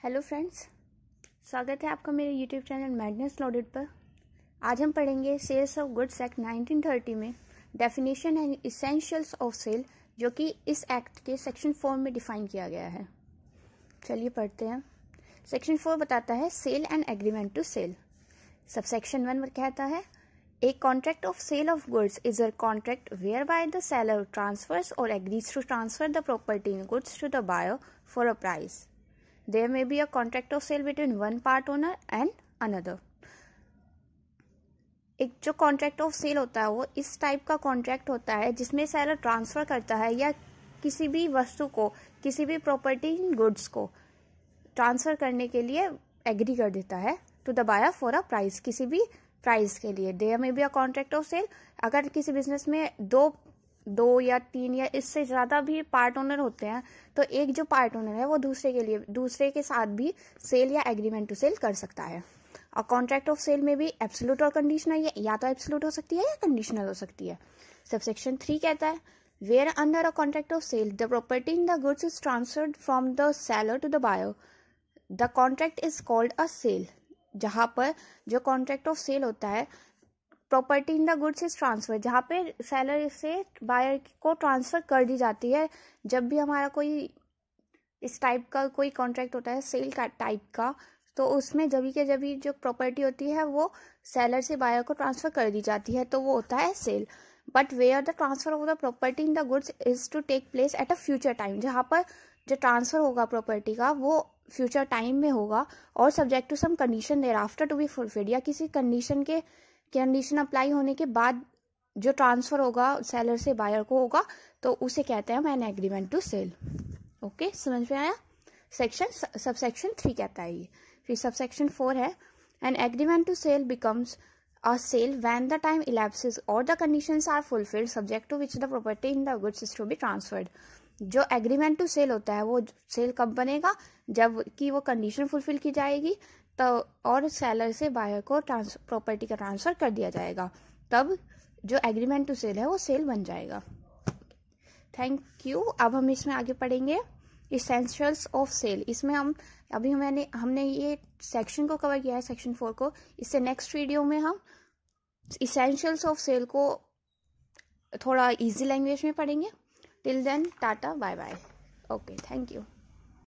Hello friends, स्वागत है आपका मेरे यूट्यूब चैनल मैडनेस लोडेड पर। आज हम पढ़ेंगे सेल्स ऑफ गुड्स एक्ट 1930 में definition and essentials of sale, जो कि इस एक्ट के सेक्शन 4 में डिफाइन किया गया है। चलिए पढ़ते हैं। सेक्शन 4 बताता है sale and agreement to sell. Subsection 1 कहता है a contract of sale of goods is a contract whereby the seller transfers और agrees to transfer the property in goods to the buyer for a price. There may be a contract of sale between one part owner and another. एक जो contract of sale होता है वो इस type का contract होता है जिसमें सेलर ट्रांसफर करता है या किसी भी वस्तु को, किसी भी प्रॉपर्टी गुड्स को ट्रांसफर करने के लिए एग्री कर देता है to the buyer for a price, किसी भी प्राइस के लिए। There may be a contract of sale. अगर किसी बिजनेस में दो या तीन या इससे ज्यादा भी पार्ट ओनर होते हैं तो एक जो पार्ट ओनर है वो दूसरे के साथ भी सेल या एग्रीमेंट टू सेल कर सकता है। और कॉन्ट्रैक्ट ऑफ सेल में भी एब्सोल्यूट और कंडीशनल, या तो एब्सोल्यूट हो सकती है या कंडीशनल हो सकती है। सबसेक्शन 3 कहता है where under a contract of sale the property in the goods is transferred from the seller to the buyer the contract is called a sale. जहां पर जो कॉन्ट्रैक्ट ऑफ सेल होता है, property in the goods is transfer, जहाँ पे seller से buyer को transfer कर दी जाती है। जब भी हमारा कोई इस टाइप का कोई कॉन्ट्रैक्ट होता है सेल का टाइप का, तो उसमें जब भी जो प्रॉपर्टी होती है वो सेलर से बायर को ट्रांसफर कर दी जाती है, तो वो होता है sale. But where the transfer of the property in the goods is to take place at a future time, जहाँ पर जो ट्रांसफर होगा प्रॉपर्टी का वो फ्यूचर टाइम में होगा और subject to some condition thereafter to be fulfilled, या किसी कंडीशन अप्लाई होने के बाद जो ट्रांसफर होगा सेलर से बायर को होगा, तो उसे कहते हैं an agreement to sell. Okay, समझ में आया। सबसेक्शन 3 कहता है ये। फिर सबसेक्शन 4 है an agreement to sell becomes a sale when the time elapses और the conditions are fulfilled subject to which the property in the goods is to be transferred. जो एग्रीमेंट टू सेल होता है वो cell कब बनेगा, जब कि वो कंडीशन फुलफिल की जाएगी तो और सेलर से बायर को प्रॉपर्टी का ट्रांसफर कर दिया जाएगा, तब जो एग्रीमेंट टू सेल है वो सेल बन जाएगा। Thank you. अब हम इसमें आगे पढ़ेंगे इसेंशियल्स ऑफ सेल। इसमें हमने ये सेक्शन को कवर किया है, सेक्शन 4 को। इससे नेक्स्ट वीडियो में हम इसेंशियल्स ऑफ सेल को थोड़ा इजी लैंग्वेज में पढ़ेंगे। Till then tata bye bye. Okay, thank you.